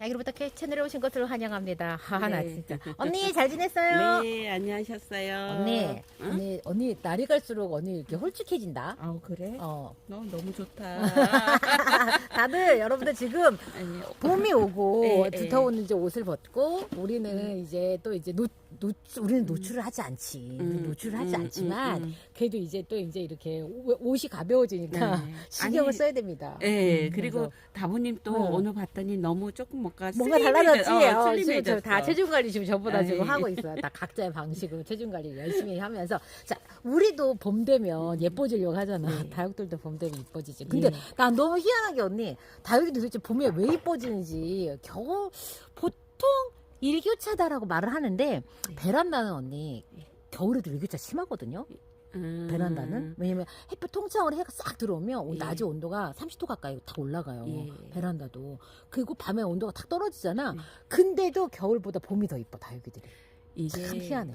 딸기를 부탁해 채널에 오신 것을 환영합니다. 나 네. 진짜. 언니 잘 지냈어요? 네, 안녕하셨어요. 언니, 응? 언니 날이 갈수록 언니 이렇게 홀쭉해진다. 아우, 그래? 어. 너 너무 좋다. 다들 여러분들 지금 아니, 봄이 오고 예, 두터운 이제 옷을 벗고 우리는 이제 또 이제 우리는 노출을 하지 않지. 노출을 하지 않지만 그래도 이제 또 이제 이렇게 옷이 가벼워지니까 네. 신경을 아니, 써야 됩니다. 네, 그리고 그래서 다부님 또 오늘 봤더니 너무 조금 뭔가 뭔가 달라졌지. 지금 슬림해졌어. 다 체중 관리 지금 저보다 지금 아이. 하고 있어요. 다 각자의 방식으로 체중 관리 열심히 하면서 자 우리도 봄 되면 예뻐지려고 하잖아. 네. 다육들도 봄 되면 이뻐지지. 근데 네. 난 너무 희한하게 언니 다육이 도대체 봄에 왜 이뻐지는지 겨우 보통 일교차다라고 말을 하는데 베란다는 언니 겨울에도 일교차 심하거든요. 베란다는 왜냐면 햇빛 통창으로 해가 싹 들어오면 예. 낮에 온도가 30도 가까이 다 올라가요. 예. 베란다도. 그리고 밤에 온도가 탁 떨어지잖아. 예. 근데도 겨울보다 봄이 더 이뻐 다육이들이. 이게 참 희한해.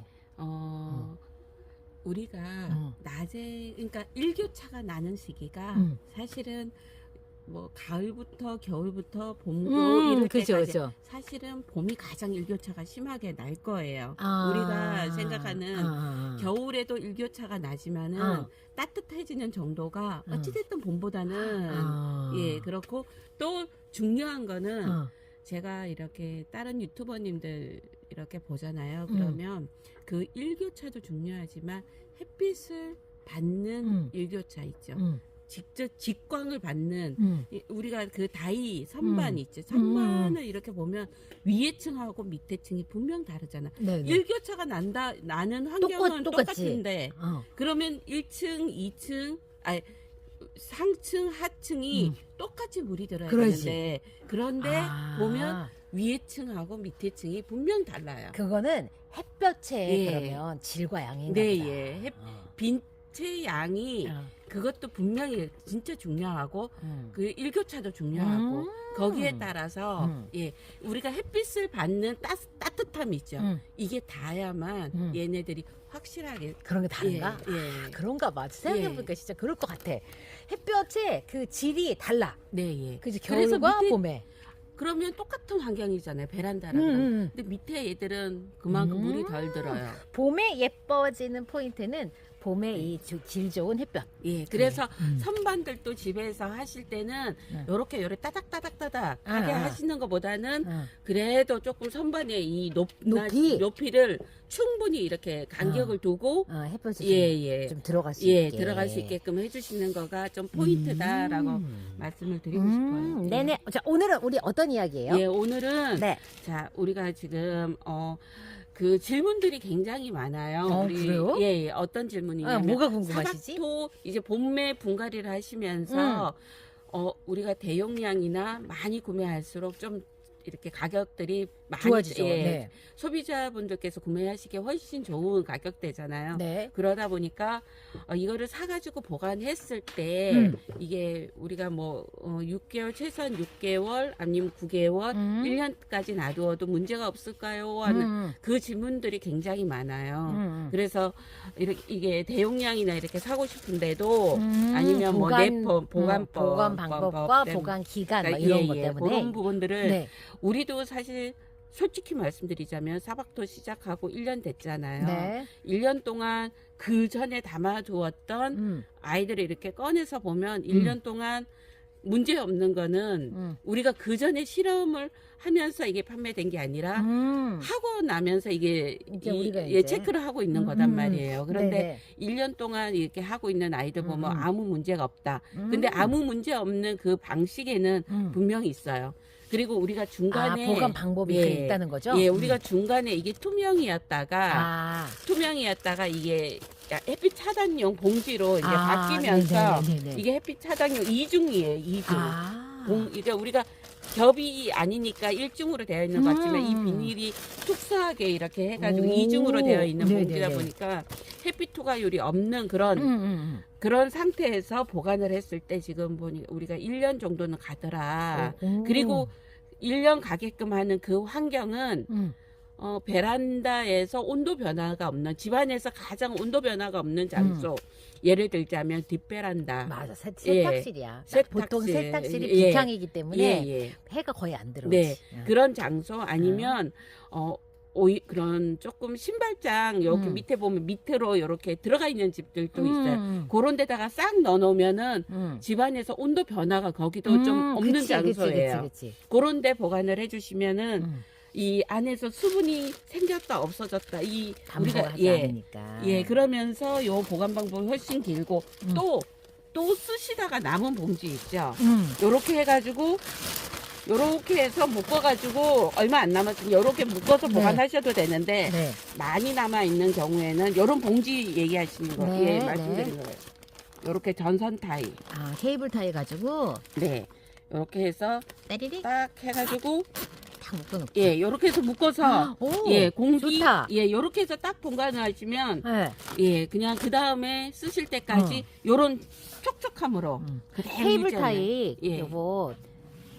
우리가 낮에 그러니까 일교차가 나는 시기가 사실은 뭐 가을부터 겨울부터 봄, 겨울 이럴 그죠, 때까지 그죠. 사실은 봄이 가장 일교차가 심하게 날 거예요. 아. 우리가 생각하는 겨울에도 일교차가 나지만은 따뜻해지는 정도가 어찌됐든 봄보다는 예 그렇고 또 중요한 거는 제가 이렇게 다른 유튜버님들 이렇게 보잖아요. 그러면 그 일교차도 중요하지만 햇빛을 받는 일교차 있죠. 직접 직광을 받는 우리가 그 다이 선반 있죠. 선반을 이렇게 보면 위에 층하고 밑에 층이 분명 다르잖아. 네네. 일교차가 나는 환경은 똑같지. 똑같은데 그러면 1층, 2층, 아니 상층, 하층이 똑같이 물이 들어야 그러지. 되는데 그런데 보면 위에 층하고 밑에 층이 분명 달라요. 그거는 햇볕의 예. 그러면 질과 양인가 네, 보다. 예. 빛의 양이 그것도 분명히 진짜 중요하고 그 일교차도 중요하고 거기에 따라서 예 우리가 햇빛을 받는 따뜻함이 있죠. 이게 닿아야만 얘네들이 확실하게 그런 게 다른가? 예, 예. 그런가 봐. 생각해보니까 진짜 그럴 것 같아. 햇볕의 그 질이 달라. 네, 예. 그지 그래서 겨울과 밑에 봄에. 그러면 똑같은 환경이잖아요. 베란다랑. 근데 밑에 애들은 그만큼 물이 덜 들어요. 봄에 예뻐지는 포인트는 봄에 이 질 좋은 햇볕. 예, 그래서 선반들도 집에서 하실 때는 요렇게 따닥따닥따닥 하게 하시는 것보다는 그래도 조금 선반의 이 높이를 충분히 이렇게 간격을 두고 햇볕이 좀 들어갈 수 있게. 들어갈 수 있게끔 해주시는 거가 좀 포인트다라고 말씀을 드리고 싶어요. 네네. 자, 오늘은 우리 어떤 이야기예요? 예, 오늘은 네. 자 우리가 지금 그 질문들이 굉장히 많아요. 그래요? 예, 예, 어떤 질문이냐면 뭐가 궁금하시지? 사각토 이제 봄매 분갈이를 하시면서 우리가 대용량이나 많이 구매할수록 좀 이렇게 가격들이 많이 좋아지죠. 예, 네. 소비자분들께서 구매하시기에 훨씬 좋은 가격대잖아요. 네. 그러다 보니까 이거를 사가지고 보관했을 때 이게 우리가 뭐 6개월 최소한 6개월 아니면 9개월 1년까지 놔두어도 문제가 없을까요? 하는 그 질문들이 굉장히 많아요. 그래서 이게 대용량이나 이렇게 사고 싶은데도 아니면 뭐 내법 보관법 보관 방법과 때문에. 보관 기간 그러니까 이런 것 때문에 그런 부분들을 네. 우리도 사실 솔직히 말씀드리자면 사박토 시작하고 1년 됐잖아요. 네. 1년 동안 그 전에 담아두었던 아이들을 이렇게 꺼내서 보면 1년 동안 문제 없는 거는 우리가 그 전에 실험을 하면서 이게 판매된 게 아니라 하고 나면서 이게 이제 우리가 이제 체크를 하고 있는 거단 말이에요. 그런데 네네. 1년 동안 이렇게 하고 있는 아이들 보면 아무 문제가 없다. 근데 아무 문제 없는 그 방식에는 분명히 있어요. 그리고 우리가 중간에 보관 방법이 있다는 거죠? 예, 우리가 중간에 이게 투명이었다가 이게 햇빛 차단용 봉지로 이제 바뀌면서 네네네네. 이게 햇빛 차단용 이중이에요. 이중. 이게 우리가 겹이 아니니까 1중으로 되어 있는 것 같지만 이 비닐이 특수하게 이렇게 해가지고 2중으로 되어 있는 봉지다 보니까 햇빛 투과율이 없는 그런 상태에서 보관을 했을 때 지금 보니 우리가 1년 정도는 가더라. 그리고 1년 가게끔 하는 그 환경은 베란다에서 온도 변화가 없는, 집안에서 가장 온도 변화가 없는 장소. 예를 들자면 뒷베란다. 맞아. 예. 세탁실이야. 세탁실. 보통 세탁실이 예. 비창이기 때문에 예. 해가 거의 안 들어오지. 네. 그런 장소 아니면 그런 조금 신발장 여기 밑에 보면 밑으로 이렇게 들어가 있는 집들도 있어요. 그런 데다가 싹 넣어놓으면은 집안에서 온도 변화가 거기도 좀 없는 장소예요. 그치. 그런 데 보관을 해주시면은 이 안에서 수분이 생겼다 없어졌다 이 담보가 하지 않으니까. 그러면서 요 보관 방법이 훨씬 길고 또 쓰시다가 남은 봉지 있죠. 요렇게 해가지고 요렇게 해서 묶어가지고 얼마 안 남았으면 요렇게 묶어서 보관하셔도 되는데 네. 많이 남아 있는 경우에는 요런 봉지 얘기하시는 거 네, 말씀드리는 거예요. 요렇게 전선 타이. 아, 케이블 타이 가지고 네. 요렇게 해서 따리리 딱 해가지고 탁 묶어놓고. 요렇게 해서 묶어서 오, 공기 좋다. 요렇게 해서 딱 보관을 하시면 네. 그냥 그 다음에 쓰실 때까지 요런 촉촉함으로 그대로 케이블 유지하는. 타이 요거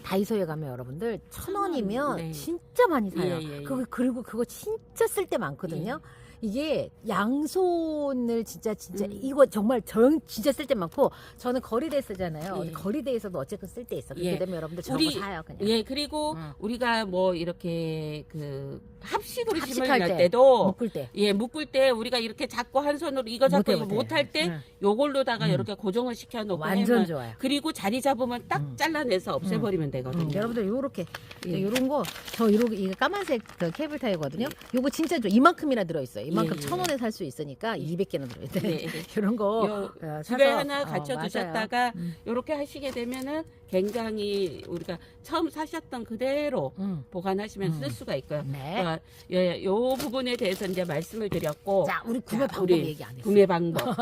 다이소에 가면 여러분들 1,000원이면 네. 진짜 많이 사요. 예. 그리고 그거 진짜 쓸 때 많거든요. 이게 양손을 진짜 이거 정말 진짜 쓸 때 많고 저는 거리대 쓰잖아요. 거리대에서도 어쨌든 쓸 때 있어. 그렇게 되면 여러분들 저거 사요 그냥. 그리고 우리가 뭐 이렇게 그 합식으로 합식할 심을 때도 묶을 때. 묶을 때 우리가 이렇게 잡고 한 손으로 이거 잡고 이거 못할 때 요걸로다가 이렇게 고정을 시켜놓고 완전 하면 좋아요. 그리고 자리 잡으면 딱 잘라내서 없애버리면 되거든요. 여러분들 요렇게 요런 거 저 이거 까만색 그 케이블 타이거든요. 요거 진짜 좋아. 이만큼이나 들어있어요. 이만큼 1,000원에 살 수 있으니까 200개나 들어있대. 이런 거 집에 사서, 하나 갖춰 두셨다가 요렇게 하시게 되면은 굉장히 우리가 처음 사셨던 그대로 보관하시면 쓸 수가 있고요. 네. 요 부분에 대해서 이제 말씀을 드렸고. 자, 우리 구매 방법 얘기 안 했어요. 구매 방법.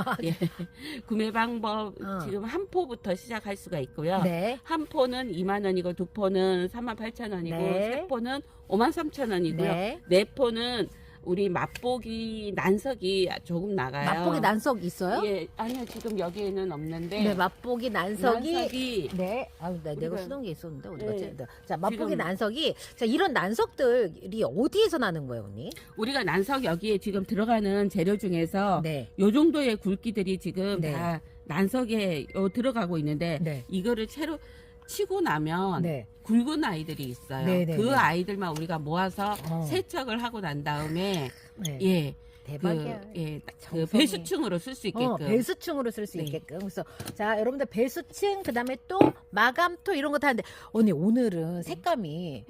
구매 방법 지금 한 포부터 시작할 수가 있고요. 네. 한 포는 2만 원이고 두 포는 38,000원이고 네. 세 포는 53,000원이고요. 네 포는 우리 맛보기 난석이 조금 나가요. 맛보기 난석 있어요? 아니요, 지금 여기에는 없는데. 네, 맛보기 난석이 네. 내가 쓰던 게 있었는데 어디 갔지? 네. 자, 맛보기 지금- 난석이 자, 이런 난석들이 어디에서 나는 거예요, 언니? 우리가 난석 여기에 지금 들어가는 재료 중에서 네. 요 정도의 굵기들이 지금 네. 다 난석에 들어가고 있는데 네. 이거를 채로 치고 나면 네. 굵은 아이들이 있어요. 네, 네, 그 네. 아이들만 우리가 모아서 어. 세척을 하고 난 다음에 네. 대박이야. 그 정성이. 배수층으로 쓸 수 있게끔. 배수층으로 쓸 수 네. 있게끔. 그래서 자, 여러분들 배수층 그다음에 또 마감토 이런 거 다 하는데 언니 오늘은 색감이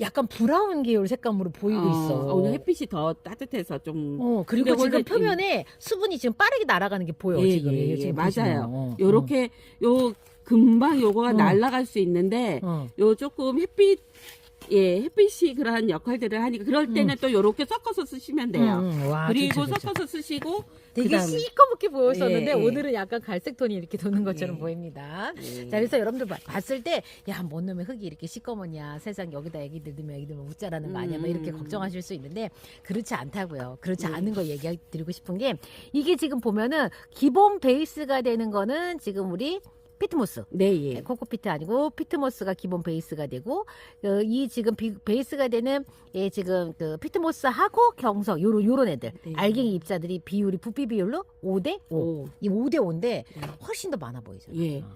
약간 브라운 계열 색감으로 보이고 있어. 오늘 햇빛이 더 따뜻해서 좀. 그리고 근데 지금 원래 표면에 수분이 지금 빠르게 날아가는 게 보여. 지금. 이게 지금 맞아요. 보시면. 요렇게 금방 요거가 날아갈 수 있는데 요 조금 햇빛이 그러한 역할들을 하니까 그럴 때는 또 요렇게 섞어서 쓰시면 돼요. 와, 그리고 좋죠. 섞어서 쓰시고 되게 그다음에- 시꺼멓게 보였었는데 예, 예. 오늘은 약간 갈색 톤이 이렇게 도는 것처럼 예. 보입니다. 예. 자, 그래서 여러분들 봤을 때 야, 뭔 놈의 흙이 이렇게 시꺼머냐, 세상 여기다 애기들 넣으면 애기들 웃자라는 거 아니야, 뭐 이렇게 걱정하실 수 있는데 그렇지 않다고요. 그렇지 않은 거 얘기 드리고 싶은 게 이게 지금 보면은 기본 베이스가 되는 거는 지금 우리 피트모스. 네, 코코피트 아니고 피트모스가 기본 베이스가 되고 이 지금 베이스가 되는 지금 그 피트모스하고 경석 요런 애들 알갱이 입자들이 비율이 부피 비율로 5대5 이 5대5인데 훨씬 더 많아 보이죠.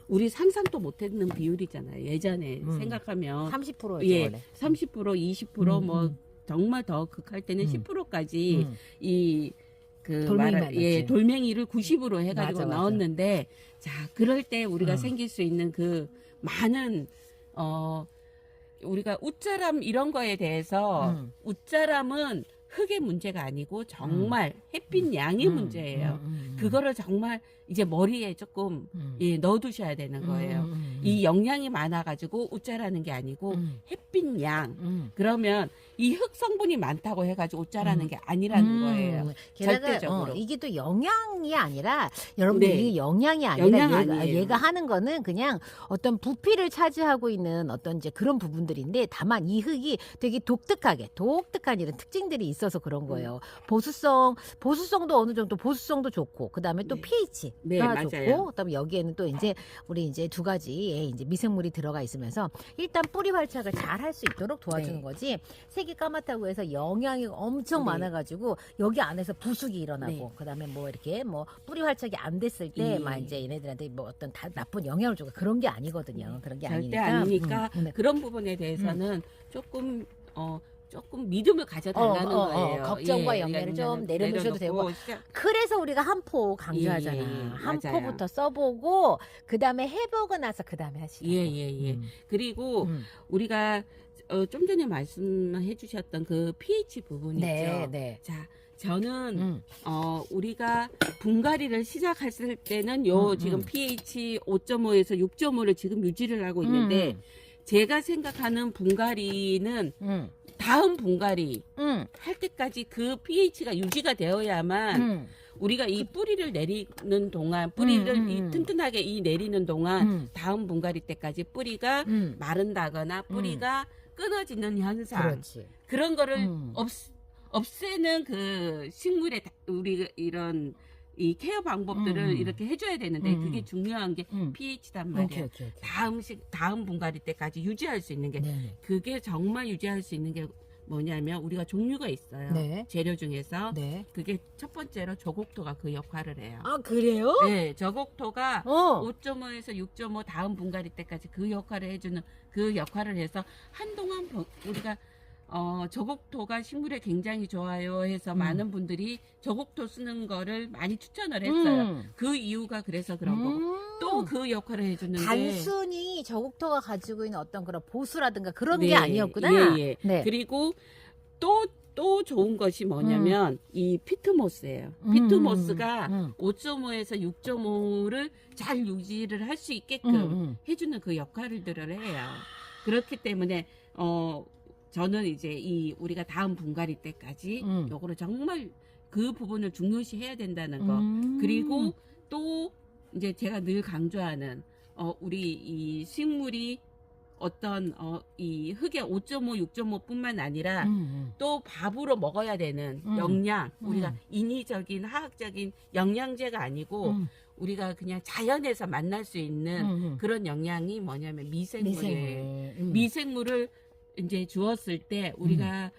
우리 상상도 못했는 비율이잖아요. 예전에 생각하면 30%였죠 원래. 30% 20% 뭐 정말 더 극할 때는 10%까지 돌멩이를 90으로 해가지고 맞아. 넣었는데 자 그럴 때 우리가 생길 수 있는 그 많은 우리가 웃자람 이런 거에 대해서 웃자람은 흙의 문제가 아니고 정말 햇빛 양의 문제예요. 그거를 정말 이제 머리에 조금 넣어두셔야 되는 거예요. 이 영양이 많아가지고 웃자라는 게 아니고 햇빛 양. 그러면 이 흙 성분이 많다고 해가지고 웃자라는 게 아니라는 거예요. 게다가 절대적으로. 이게 또 영양이 아니라 여러분들 네. 이게 영양이 영양 아니라 아니에요. 얘가 하는 거는 그냥 어떤 부피를 차지하고 있는 어떤 이제 그런 부분들인데 다만 이 흙이 되게 독특한 이런 특징들이 있어서 그런 거예요. 보수성도 어느 정도 보수성도 좋고 그다음에 또 네. pH 네, 맞아요. 좋고, 그다음에 여기에는 또 이제 우리 이제 두 가지의 이제 미생물이 들어가 있으면서 일단 뿌리 활착을 잘 할 수 있도록 도와주는 네. 거지. 색이 까맣다고 해서 영양이 엄청 네. 많아가지고 여기 안에서 부숙이 일어나고, 네. 그다음에 뭐 이렇게 뭐 뿌리 활착이 안 됐을 때 막 예. 이제 얘네들한테 뭐 어떤 나쁜 영향을 주고 그런 게 아니거든요. 그런 게 절대 아니니까. 아니니까 네. 그런 부분에 대해서는 조금 믿음을 가져달라는 거예요. 걱정과 예, 염려를 좀 그냥 내려놓으셔도 되고. 내려놓고 시작- 그래서 우리가 한 포 강조하잖아. 예, 한 맞아요. 포부터 써보고 그 다음에 해보고 나서 그 다음에 하시라고. 예. 그리고 우리가 좀 전에 말씀해 주셨던 그 pH 부분 네, 있죠. 네. 자, 저는 음. 우리가 분갈이를 시작했을 때는 지금 pH 5.5에서 6.5를 지금 유지를 하고 있는데 제가 생각하는 분갈이는 다음 분갈이 할 때까지 그 pH가 유지가 되어야만 우리가 이 뿌리를 내리는 동안 뿌리를 이 튼튼하게 내리는 동안 다음 분갈이 때까지 뿌리가 마른다거나 뿌리가 끊어지는 현상 그렇지. 그런 거를 없애는 그 식물의 우리 이런 이 케어 방법들을 이렇게 해줘야 되는데 그게 중요한 게 pH단 말이에요. 오케이. 다음 분갈이 때까지 유지할 수 있는 게 네네. 그게 정말 유지할 수 있는 게 뭐냐면 우리가 종류가 있어요. 네. 재료 중에서 네. 그게 첫 번째로 저곡토가 그 역할을 해요. 아, 그래요? 네, 저곡토가 5.5에서 6.5 다음 분갈이 때까지 그 역할을 해주는 그 역할을 해서 한동안 우리가 저곡토가 식물에 굉장히 좋아요 해서 많은 분들이 저곡토 쓰는 거를 많이 추천을 했어요. 그 이유가 그래서 그런 거고 또 그 역할을 해주는 게 단순히 저곡토가 가지고 있는 어떤 그런 보수라든가 그런 네, 게 아니었구나. 예. 네. 그리고 또 좋은 것이 뭐냐면 이 피트모스예요. 피트모스가 5.5에서 6.5를 잘 유지를 할 수 있게끔 해주는 그 역할들을 해요. 그렇기 때문에 저는 이제 우리가 다음 분갈이 때까지 요거를 정말 그 부분을 중요시해야 된다는 거. 그리고 또 이제 제가 늘 강조하는 우리 이 식물이 어떤 이 흙의 5.5, 6.5뿐만 아니라 또 밥으로 먹어야 되는 영양, 우리가 인위적인 화학적인 영양제가 아니고 우리가 그냥 자연에서 만날 수 있는 그런 영양이 뭐냐면 미생물이에요. 미생물을 이제 주었을 때 우리가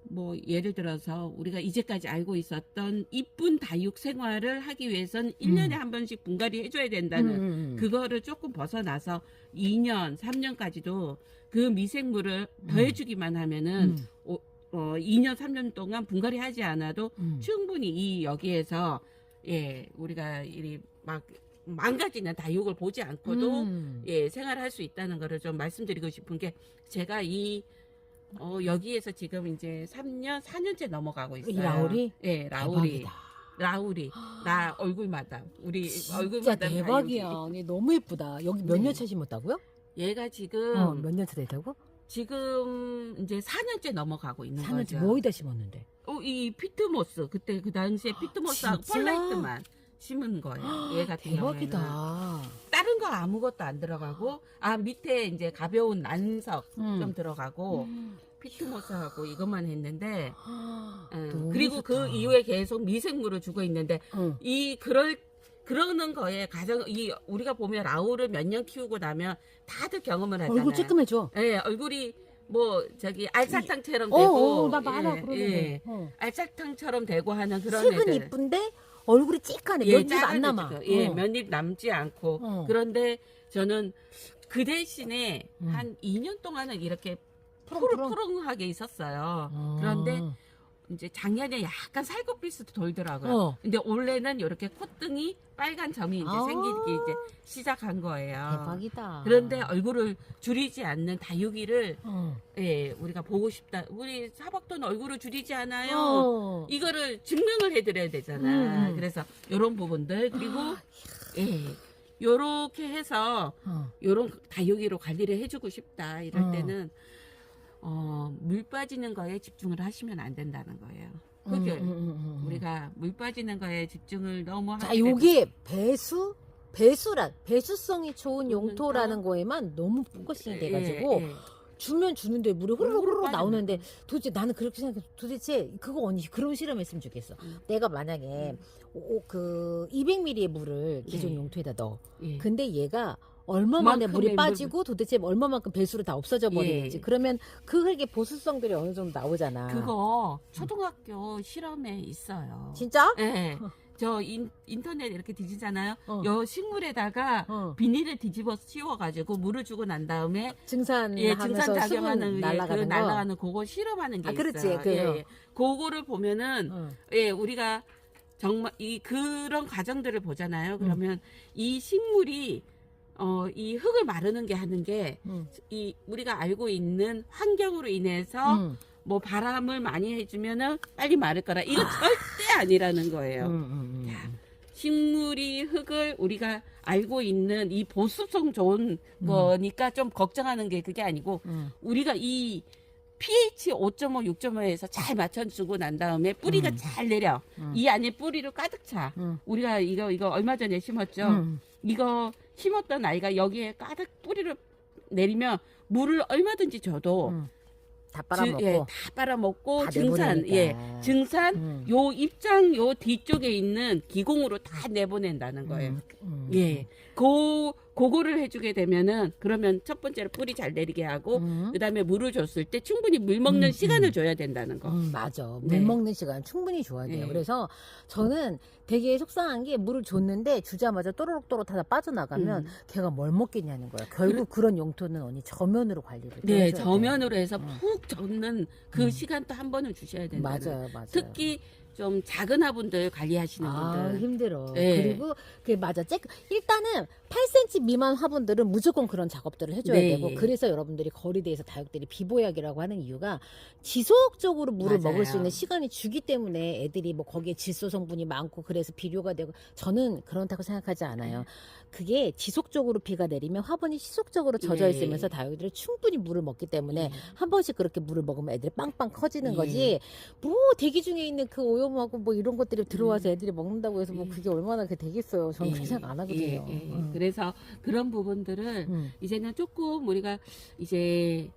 뭐 예를 들어서 우리가 이제까지 알고 있었던 이쁜 다육 생활을 하기 위해선 1년에 한 번씩 분갈이 해줘야 된다는 그거를 조금 벗어나서 2년, 3년까지도 그 미생물을 더해주기만 하면은 2년, 3년 동안 분갈이 하지 않아도 충분히 여기에서 우리가 막 망가지는 다육을 보지 않고도 생활할 수 있다는 거를 좀 말씀드리고 싶은 게 제가 여기에서 지금 이제 3년, 4년째 넘어가고 있어요. 이 라울이? 네, 라울이. 대박이다. 라울이. 나 얼굴마다. 우리 진짜 얼굴마다. 대박이야. 언니 너무 예쁘다. 여기 몇 년 차 심었다고요? 얘가 지금 몇 년 차 됐다고? 지금 이제 4년째 넘어가고 있는 4년째 거죠. 뭐에다 심었는데? 이 피트모스 그때 그 당시에 피트모스하고 진짜? 펄라이트만 심은 거예요. 얘 같은 경우에는. 대박이다. 다른 거 아무것도 안 들어가고 밑에 이제 가벼운 난석 좀 들어가고 피트모스하고 이것만 했는데 너무 그리고 좋다. 그 이후에 계속 미생물을 주고 있는데 그러는 거에 우리가 보면 라울을 몇 년 키우고 나면 다들 경험을 하잖아요. 얼굴 쬐끔해져. 예, 얼굴이 뭐 알사탕처럼 되고 나 많아 그러는데. 알사탕처럼 되고 하는 그런 색은 애들. 이쁜데 얼굴이 찌까네. 몇 입 안 남아. 작아지고, 몇 입 남지 않고. 그런데 저는 그 대신에 한 2년 동안은 이렇게 푸릉푸릉하게 있었어요. 그런데 이제 작년에 약간 살구빛도 돌더라고요. 근데 올해는 이렇게 콧등이 빨간 점이 이제 생기기 이제 시작한 거예요. 대박이다. 그런데 얼굴을 줄이지 않는 다육이를 우리가 보고 싶다. 우리 사박도는 얼굴을 줄이지 않아요. 이거를 증명을 해드려야 되잖아. 그래서 이런 부분들 그리고 요렇게 해서 요런 다육이로 관리를 해주고 싶다. 이럴 때는 물 빠지는 거에 집중을 하시면 안 된다는 거예요. 흙을 우리가 물 빠지는 거에 집중을 너무 자, 하게 요게 배수성이 좋은 용토라는 거에만 너무 포커싱이 돼가지고 주면 주는데 물이 호로록 호로록 나오는데 도대체 나는 그렇게 생각해. 도대체 그거 언니 그런 실험했으면 좋겠어. 내가 만약에 그 200ml의 물을 기존 네. 용토에다 넣어. 예. 근데 얘가 얼마만에 물이 만큼의 빠지고 도대체 얼마만큼 배수로 다 없어져 버리는지. 예. 그러면 그 흙의 보수성들이 어느 정도 나오잖아. 그거 초등학교 실험에 있어요. 진짜? 예. 저 인터넷 이렇게 뒤지잖아요. 어. 요 식물에다가 어. 비닐을 뒤집어 씌워가지고 물을 주고 난 다음에 증산 예, 하면서 증산 작용하는 수분 그 날아가는 거. 날아가는 그거 실험하는 게 아, 그렇지. 있어요. 그, 예. 그거를 보면은 어. 예, 우리가 정말 그런 과정들을 보잖아요. 그러면 이 식물이 이 흙을 마르는 게 하는 게 이 우리가 알고 있는 환경으로 인해서 뭐 바람을 많이 해주면은 빨리 마를 거라 이거 절대 아니라는 거예요. 자, 식물이 흙을 우리가 알고 있는 이 보수성 좋은 거니까 좀 걱정하는 게 그게 아니고 우리가 이 pH 5.5, 6.5에서 잘 맞춰주고 난 다음에 뿌리가 잘 내려. 이 안에 뿌리를 가득 차. 우리가 이거 얼마 전에 심었죠. 이거 심었던 아이가 여기에 가득 뿌리를 내리면 물을 얼마든지 줘도 다 빨아먹고. 예, 다 빨아먹고 다 증산, 내보내니까. 예, 증산 요 입장 요 뒤쪽에 있는 기공으로 다 내보낸다는 거예요. 예, 그거를 해주게 되면은 그러면 첫 번째로 뿌리 잘 내리게 하고 그다음에 물을 줬을 때 충분히 물 먹는 시간을 줘야 된다는 거. 맞아. 물 네. 먹는 시간 충분히 줘야 돼요. 네. 그래서 저는 되게 속상한 게 물을 줬는데 주자마자 또로록또록 하다 빠져나가면 걔가 뭘 먹겠냐는 거야. 결국 그런 용토는 언니 저면으로 관리를 네, 해줘야 저면으로 돼요. 해서 푹 젖는 그 시간도 한 번은 주셔야 된다는. 맞아요, 맞아요. 특히 좀 작은 화분들 관리하시는 아, 분들. 힘들어. 네. 그리고 그 맞아. 일단은 8cm 미만 화분들은 무조건 그런 작업들을 해줘야 네. 되고 그래서 여러분들이 거리대에서 다육들이 비보약이라고 하는 이유가 지속적으로 물을 맞아요. 먹을 수 있는 시간이 주기 때문에 애들이 뭐 거기에 질소 성분이 많고 그래서 비료가 되고 저는 그렇다고 생각하지 않아요. 그게 지속적으로 비가 내리면 화분이 지속적으로 젖어 네. 있으면서 다육들이 충분히 물을 먹기 때문에 한 번씩 그렇게 물을 먹으면 애들이 빵빵 커지는 네. 거지. 뭐 대기 중에 있는 그 오염하고 뭐 이런 것들이 들어와서 애들이 먹는다고 해서 뭐 그게 얼마나 그게 되겠어요. 저는 그렇게 생각 안 하거든요. 그래서 그런 부분들을 이제는 조금 우리가 이제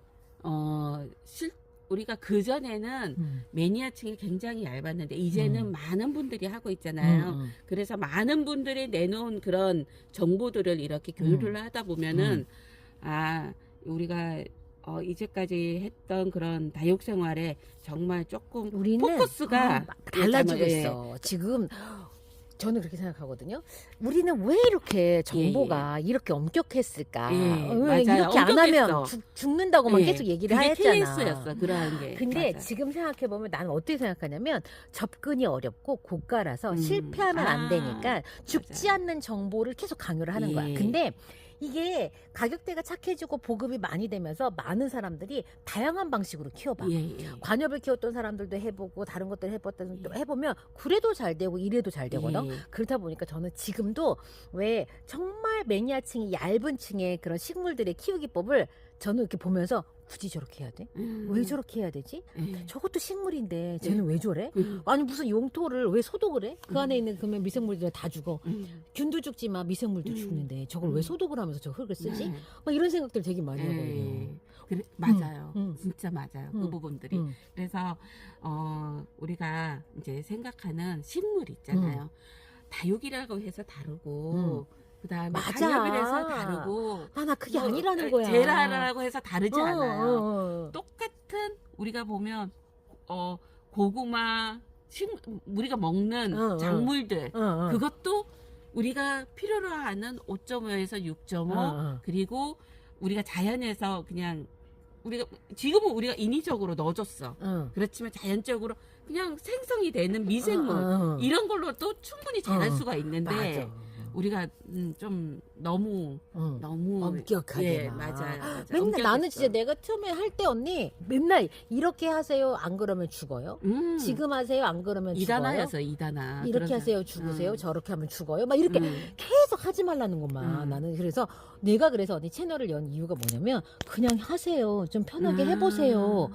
우리가 그 전에는 매니아층이 굉장히 얇았는데 이제는 많은 분들이 하고 있잖아요. 그래서 많은 분들이 내놓은 그런 정보들을 이렇게 교류를 하다 보면은 우리가 이제까지 했던 그런 다육 생활에 정말 조금 우리는 포커스가 달라지겠어. 지금 저는 그렇게 생각하거든요. 우리는 왜 이렇게 정보가 이렇게 엄격했을까? 예, 왜 맞아요. 이렇게 안 하면 엄격했어. 죽는다고만 예, 계속 얘기를 그게 했잖아. 케이스였어, 그러한 게. 근데 맞아. 지금 생각해보면 나는 어떻게 생각하냐면 접근이 어렵고 고가라서 실패하면 안 되니까 죽지 않는 정보를 계속 강요를 하는 거야. 예. 근데 이게 가격대가 착해지고 보급이 많이 되면서 많은 사람들이 다양한 방식으로 키워봐. 관엽을 키웠던 사람들도 해보고 다른 것들 해보면 그래도 잘 되고 이래도 잘 되거든. 그렇다 보니까 저는 지금도 왜 정말 매니아층이 얇은 층의 그런 식물들의 키우기법을 저는 이렇게 보면서 굳이 저렇게 해야 돼? 왜 저렇게 해야 되지? 저것도 식물인데 쟤는 왜 저래? 아니 무슨 용토를 왜 소독을 해? 그 안에 있는 그러면 미생물들이 다 죽어. 균도 죽지만 미생물도 죽는데 저걸 왜 소독을 하면서 저 흙을 쓰지? 막 이런 생각들 되게 많이 하거든요. 그래, 맞아요. 진짜 맞아요. 그 부분들이. 그래서 우리가 이제 생각하는 식물 있잖아요. 다육이라고 해서 다르고 그다음에 맞아. 관엽이라서 다르고 나 그게 아니라는 거야. 제라라고 해서 다르지 않아요. 똑같은 우리가 보면 고구마 우리가 먹는 작물들 그것도 우리가 필요로 하는 5.5에서 6.5 그리고 우리가 자연에서 그냥 지금은 우리가 인위적으로 넣어줬어. 그렇지만 자연적으로 그냥 생성이 되는 미생물 이런 걸로도 충분히 자랄 수가 있는데 맞아. 우리가 좀 너무 엄격하게 맞아요. 맨날 나는 진짜 내가 처음에 할 때 언니 맨날 이렇게 하세요 안 그러면 죽어요. 지금 하세요 안 그러면 죽어요. 이단하였어 이단아. 이렇게 하세요 죽으세요. 저렇게 하면 죽어요. 막 이렇게 계속 하지 말라는 것만 나는 그래서 내가 그래서 언니 채널을 연 이유가 뭐냐면 그냥 하세요. 좀 편하게 해보세요.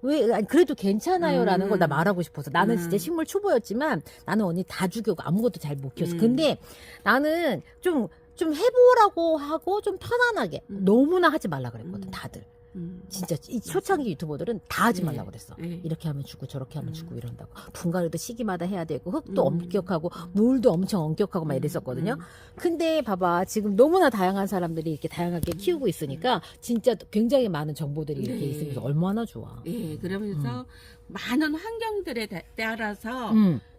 왜 아니, 그래도 괜찮아요라는 걸 나 말하고 싶어서 나는 진짜 식물 초보였지만 나는 언니 다 죽여고 아무것도 잘 못 키웠어. 근데 나는 좀 해보라고 하고 좀 편안하게 너무나 하지 말라 그랬거든 다들. 진짜 이 초창기 유튜버들은 다 하지 네. 말라고 그랬어. 네. 이렇게 하면 죽고 저렇게 하면 죽고 이런다고. 분갈이도 시기마다 해야 되고 흙도 엄격하고 물도 엄청 엄격하고 막 이랬었거든요. 근데 봐봐 지금 너무나 다양한 사람들이 이렇게 다양하게 키우고 있으니까 진짜 굉장히 많은 정보들이 이렇게 네. 있으면서 얼마나 좋아. 예, 그러면서 많은 환경들에 따라서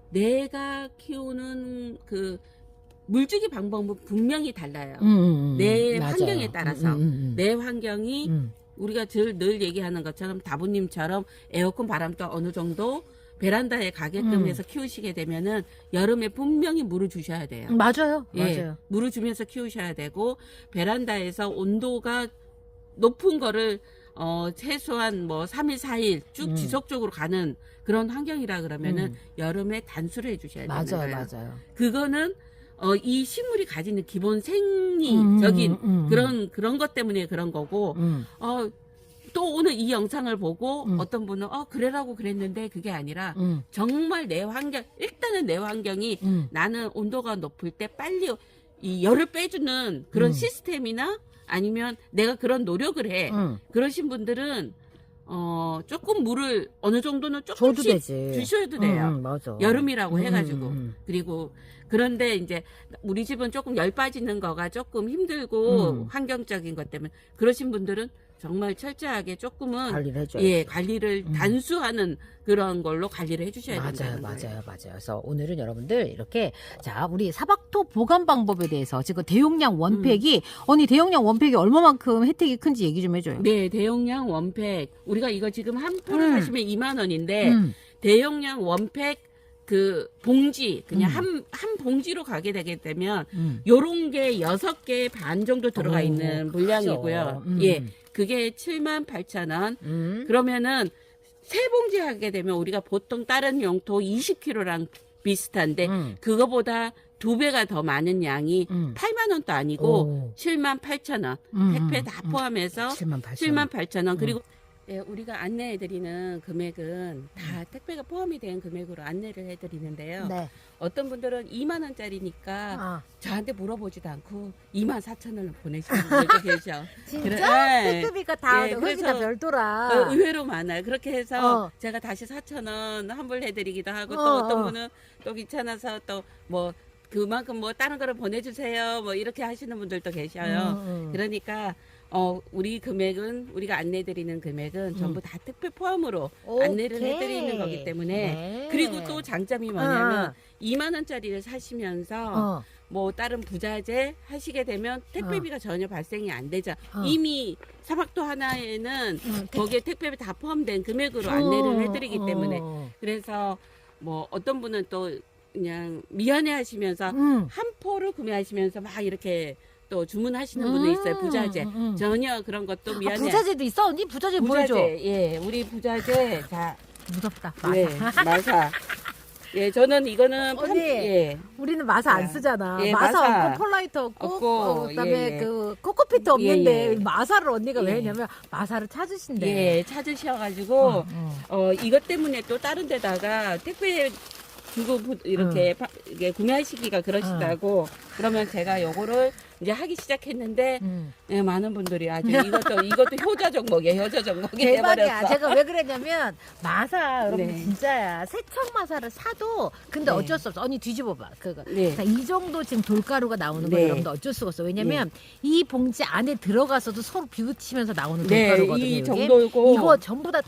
내가 키우는 그 물주기 방법은 분명히 달라요. 내 맞아요. 환경에 따라서 내 환경이 음. 우리가 늘 얘기하는 것처럼 다부님처럼 에어컨 바람도 어느 정도 베란다에 가게끔 해서 키우시게 되면은 여름에 분명히 물을 주셔야 돼요. 맞아요. 예, 맞아요. 물을 주면서 키우셔야 되고 베란다에서 온도가 높은 거를 최소한 뭐 3일, 4일 쭉 지속적으로 가는 그런 환경이라 그러면은 여름에 단수를 해주셔야 되는 거예요. 맞아요. 그거는 이 식물이 가지는 기본 생리적인 그런 것 때문에 그런 거고 또 오늘 이 영상을 보고 어떤 분은 그래라고 그랬는데 그게 아니라 정말 내 환경 일단은 내 환경이 나는 온도가 높을 때 빨리 이 열을 빼주는 그런 시스템이나 아니면 내가 그런 노력을 해 그러신 분들은 조금 물을 어느 정도는 줘도 조금씩 되지. 주셔도 돼요. 맞아. 여름이라고 해가지고 그리고 그런데 이제 우리 집은 조금 열 빠지는 거가 조금 힘들고 환경적인 것 때문에 그러신 분들은 정말 철저하게 조금은 관리를 해줘야 예 관리를 단수하는 그런 걸로 관리를 해주셔야 된다는 거예요. 맞아요. 그래서 오늘은 여러분들 이렇게 자 우리 사박토 보관 방법에 대해서 지금 대용량 원팩이 언니 대용량 원팩이 얼마만큼 혜택이 큰지 얘기 좀 해줘요. 네, 대용량 원팩 우리가 이거 지금 한 풀을 사시면 2만 원인데 대용량 원팩 그 봉지 그냥 한 봉지로 가게 되게 되면 요런 게 6개 반 정도 들어가 있는 물량이고요. 예. 그게 78,000원. 그러면은 세 봉지 하게 되면 우리가 보통 다른 용토 20kg랑 비슷한데 그거보다 2배가 더 많은 양이 8만 원도 아니고 78,000원. 택배 다 포함해서 78,000원. 그리고 예, 우리가 안내해드리는 금액은 다 택배가 포함이 된 금액으로 안내를 해드리는데요. 네. 어떤 분들은 2만 원짜리니까 저한테 물어보지도 않고 24,000원을 보내시는 분들도 계셔. 진짜? 택배비가 다 흙이 다 별도라. 의외로 많아요. 그렇게 해서 제가 다시 4,000원 환불해드리기도 하고 또 어떤 분은 또 귀찮아서 또 뭐 그만큼 뭐 다른 거를 보내주세요. 뭐 이렇게 하시는 분들도 계셔요. 그러니까 우리 금액은 우리가 안내드리는 금액은 전부 다 택배 포함으로 안내를 해드리는 거기 때문에 그리고 또 장점이 뭐냐면 2만 원짜리를 사시면서 뭐 다른 부자재 하시게 되면 택배비가 전혀 발생이 안 되죠. 이미 사박토 하나에는 거기에 택배비 다 포함된 금액으로 안내를 해드리기 때문에 그래서 뭐 어떤 분은 또 그냥 미안해 하시면서 한 포를 구매하시면서 막 이렇게 또 주문하시는 분도 있어요. 부자재. 전혀 그런 것도 미안해. 부자재도 있어? 언니 부자재 보여줘. 예, 우리 부자재. 자, 무섭다. 네, 마사. 예, 저는 이거는 언니, 예. 우리는 마사 안 쓰잖아. 예, 마사 마사 없고 폴라이트 없고 그다음에 예. 그 코코피트 없는데 예. 마사를 언니가 왜 예. 했냐면 마사를 찾으신대. 예, 찾으셔가지고 이것 때문에 또 다른 데다가 택배 주고 이렇게 이게 구매하시기가 그러시다고 그러면 제가 요거를 이제 하기 시작했는데 예, 많은 분들이 아주 이것도 효자 종목이에요. 효자 종목이 대박이야. 돼버렸어. 제가 왜 그랬냐면 마사 여러분 네. 진짜야. 세척 마사를 사도 근데 네. 어쩔 수 없어. 언니 뒤집어봐. 그거. 네. 자, 이 정도 지금 돌가루가 나오는 거 네. 여러분들 어쩔 수가 없어. 왜냐면 이 봉지 안에 들어가서도 서로 비웃치면서 나오는 네, 돌가루거든요. 이 이게. 정도고 이거 전부 다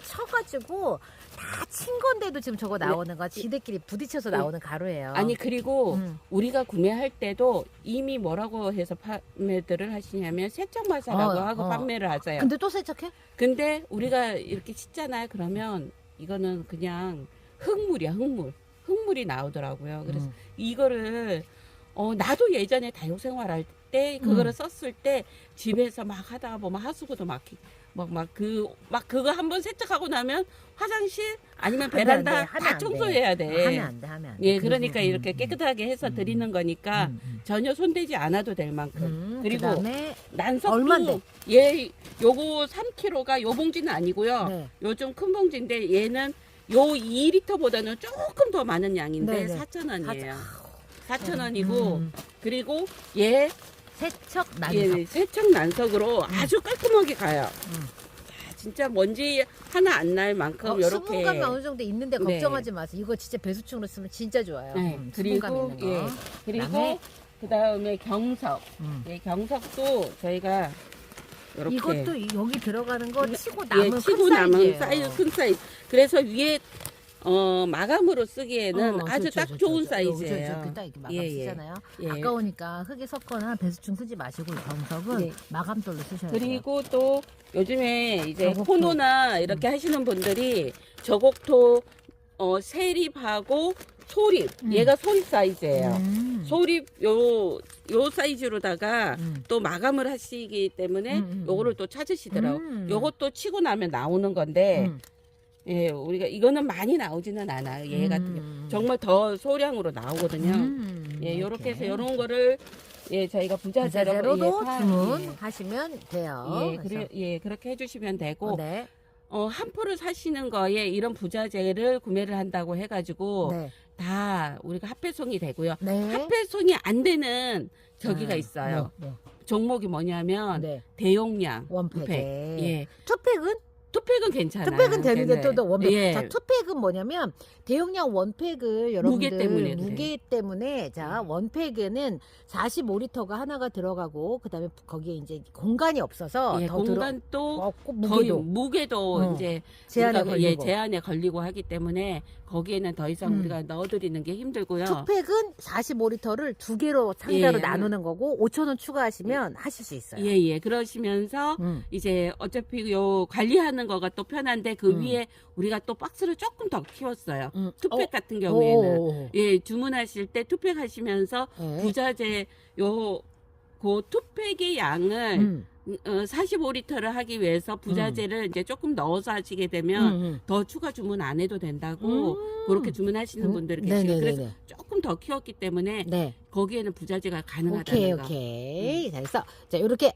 쳐가지고 다 친 건데도 지금 저거 나오는 거 지들끼리 부딪혀서 나오는 가루예요. 아니 그리고 우리가 구매할 때도 이미 뭐라고 해서 판매들을 하시냐면 세척 마사라고 하고 판매를 하세요. 근데 또 세척해? 근데 우리가 이렇게 씻잖아요. 그러면 이거는 그냥 흙물이야, 흙물이 나오더라고요. 그래서 이거를 나도 예전에 다육 생활할 때 그거를 썼을 때 집에서 막 하다가 보면 하수구도 막히고 그거 한번 세척하고 나면 화장실 아니면 베란다 다 청소해야 돼. 하면 안 돼. 예, 그러니까 이렇게 깨끗하게 해서 드리는 거니까 전혀 손대지 않아도 될 만큼. 그리고 그다음에 난석도 얼만데? 예, 요거 3kg가 요 봉지는 아니고요. 네. 요 좀 큰 봉지인데 얘는 요 2리터보다는 조금 더 많은 양인데 네네. 4,000원이에요. 4,000원이고 그리고 얘 세척 난석. 예, 세척 난석으로 아주 깔끔하게 가요. 자, 진짜 먼지 하나 안 날 만큼 이렇게. 수분감이 어느 정도 있는데 네. 걱정하지 마세요. 이거 진짜 배수충으로 쓰면 진짜 좋아요. 네, 수분감 그리고 있는 거. 예, 그리고 그다음에 그다음에 경석. 예, 경석도 저희가 이렇게 이것도 여기 들어가는 거 치고 예, 남은 치고 큰 남은 사이즈예요. 사이즈 큰 사이즈. 그래서 위에 마감으로 쓰기에는 아주 그렇죠, 딱 그렇죠, 좋은 그렇죠. 사이즈예요. 그렇죠. 딱 이렇게 마감 예, 예. 쓰잖아요. 예. 아까우니까 흙에 섞거나 배수충 쓰지 마시고 경석은 예. 마감돌로 쓰셔야 돼요. 그리고 또 요즘에 이제 저곡토. 코노나 이렇게 하시는 분들이 저곡토 세립하고 소립 얘가 소립 사이즈예요. 소립 요 사이즈로다가 또 마감을 하시기 때문에 요거를 또 찾으시더라고. 요것도 치고 나면 나오는 건데 예, 우리가 이거는 많이 나오지는 않아요. 얘 같은 경우 정말 더 소량으로 나오거든요. 예, 요렇게 해서 요런 거를 예, 저희가 부자재로도 예, 주문하시면 돼요. 예, 예, 그렇게 해주시면 되고 네. 한 포를 사시는 거에 이런 부자재를 구매를 한다고 해가지고 네. 다 우리가 합배송이 되고요. 네. 합배송이 안 되는 저기가 있어요. 네. 종목이 뭐냐면 네. 대용량 원팩에. 예, 투팩은? 투팩은 괜찮아요. 투팩은 되는데 네. 또 원팩. 예. 자, 투팩은 뭐냐면 대용량 원팩을 여러분들 무게 때문에 무게 때문에 자, 원팩에는 45리터가 하나가 들어가고 그다음에 거기에 이제 공간이 없어서 예, 더 공간도 없고 거의 무게도 무게도 이제 제한에 우리가, 걸리고. 제한에 걸리고 하기 때문에 거기에는 더 이상 음. 우리가 넣어드리는 게 힘들고요. 투팩은 45리터를 두 개로 상자로 예. 나누는 거고 5,000원 추가하시면 하실 수 있어요. 예, 예. 그러시면서 이제 어차피 요 관리하는 거가 또 편한데 그 위에 우리가 또 박스를 조금 더 키웠어요. 투팩 같은 경우에는. 예, 주문하실 때 투팩 하시면서 네. 부자재 그 투팩의 양을 45리터를 하기 위해서 부자재를 이제 조금 넣어서 하시게 되면 더 추가 주문 안 해도 된다고 그렇게 주문하시는 분들이 계시고 그래서 조금 더 키웠기 때문에 네. 거기에는 부자재가 가능하다는 거. 오케이. 자, 그래서 자, 이렇게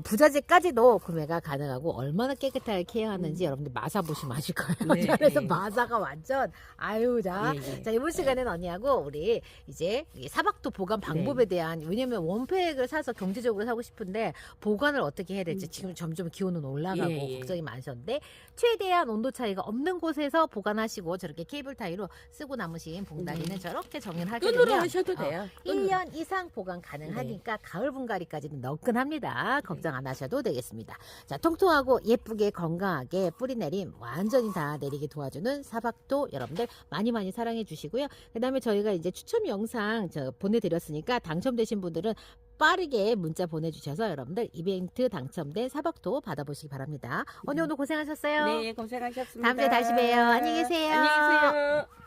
부자재까지도 구매가 가능하고 얼마나 깨끗하게 케어하는지 여러분들 마사 보시면 아실 거예요. 네, 그래서 네. 마사가 완전 아유 자. 예, 예. 자, 이번 시간에는 언니하고 우리 이제 이 사박도 보관 방법에 대한 왜냐면 원팩을 사서 경제적으로 사고 싶은데 보관을 어떻게 해야 될지 지금 점점 기온은 올라가고 예, 예. 걱정이 많으셨는데 최대한 온도 차이가 없는 곳에서 보관하시고 저렇게 케이블 타이로 쓰고 남으신 봉다리는 저렇게 정연하게 끈으로 되면 하셔도 돼요. 1년 이상 보관 가능하니까 가을 분갈이까지는 너끈합니다. 걱정 안 하셔도 되겠습니다. 자, 통통하고 예쁘게 건강하게 뿌리 내림 완전히 다 내리게 도와주는 사박도 여러분들 많이 많이 사랑해 주시고요. 그다음에 저희가 이제 추첨 영상 보내드렸으니까 당첨되신 분들은 빠르게 문자 보내주셔서 여러분들 이벤트 당첨된 사박도 받아보시기 바랍니다. 언니 오늘 고생하셨어요. 네, 고생하셨습니다. 다음 주에 다시 봬요. 안녕히 계세요. 안녕히 계세요.